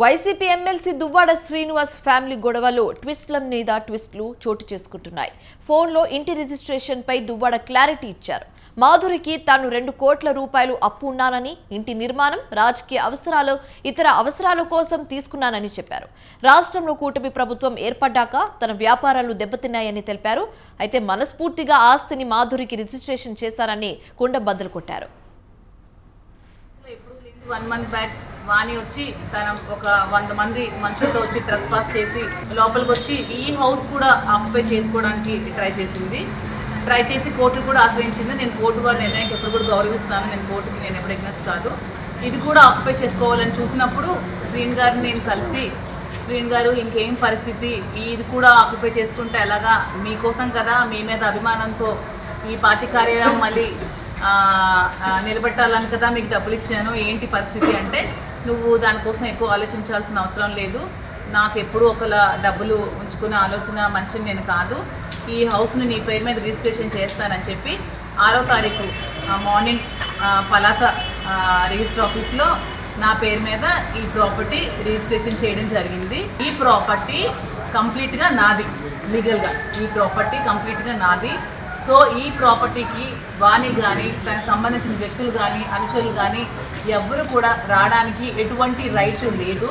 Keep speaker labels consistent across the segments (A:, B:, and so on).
A: YCP MLC Duvvada Srinivas family గొడవలో ట్విస్ట్ల మీద ట్విస్టులు చోటు చేసుకుంటున్నాయి. ఫోన్లో ఇంటి రిజిస్ట్రేషన్ పై దువ్వాడ క్లారిటీ ఇచ్చారు. మాధురికి తాను 2 కోట్ల రూపాయలు అప్పు ఉన్నానని, ఇంటి నిర్మాణం, రాజకీయ అవసరాలు, ఇతర అవసరాల కోసం తీసుకున్నానని చెప్పారు. రాష్ట్రంలో కూటమి ప్రభుత్వం ఏర్పడ్డాక తన వ్యాపారాలు దెబ్బతిన్నాయని తెలిపారు. అయితే మనస్ఫూర్తిగా ఆస్తిని మాధురికి రిజిస్ట్రేషన్ చేశారని కుండ బద్దలు కొట్టారు.
B: 1 month బ్యాక్ వాణి వచ్చి తన ఒక 100 మంది మనుషులతో వచ్చి ట్రెస్ పాస్ చేసి లోపలికి వచ్చి ఈ హౌస్ కూడా ఆక్యుపై చేసుకోవడానికి ట్రై చేసి కోర్టు కూడా ఆశ్రయించింది. నేను కోర్టు వారి నిర్ణయానికి ఎప్పుడు కూడా గౌరవిస్తాను. నేను కోర్టుకి నేను ఎప్పుడు ఎగ్నెస్ట్ కాదు. ఇది కూడా ఆక్యుపై చేసుకోవాలని చూసినప్పుడు శ్రీన్ గారిని నేను కలిసి, శ్రీన్ గారు ఇంకేం పరిస్థితి, ఇది కూడా ఆక్యుపై చేసుకుంటే ఎలాగా, మీకోసం కదా, మీ మీద అభిమానంతో ఈ పార్టీ కార్యాలయం మళ్ళీ నిలబెట్టాలని కదా మీకు డబ్బులు ఇచ్చాను, ఏంటి పరిస్థితి అంటే, నువ్వు దానికోసం ఎక్కువ ఆలోచించాల్సిన అవసరం లేదు, నాకు ఎప్పుడు ఒకలా డబ్బులు ఉంచుకునే ఆలోచన మనిషిని నేను కాదు, ఈ హౌస్ని నీ పేరు మీద రిజిస్ట్రేషన్ చేస్తానని చెప్పి 6వ తారీఖు మార్నింగ్ పలాస రిజిస్టర్ ఆఫీస్లో నా పేరు మీద ఈ ప్రాపర్టీ రిజిస్ట్రేషన్ చేయడం జరిగింది. ఈ ప్రాపర్టీ కంప్లీట్గా నాది, లీగల్గా ఈ ప్రాపర్టీ కంప్లీట్గా నాది. సో ఈ ప్రాపర్టీకి వాణి కానీ, దానికి సంబంధించిన వ్యక్తులు కానీ, అనుచరులు కానీ ఎవ్వరు కూడా రావడానికి ఎటువంటి రైట్ లేదు.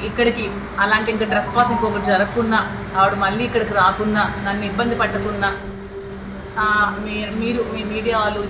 B: ఇక్కడికి అలాంటి ఇంకా డ్రెస్ పాస్ ఇంకొకటి జరగకున్నా, ఆవిడ మళ్ళీ ఇక్కడికి రాకున్నా, నన్ను ఇబ్బంది పట్టకున్నా, మీరు మీ మీడియా వాళ్ళు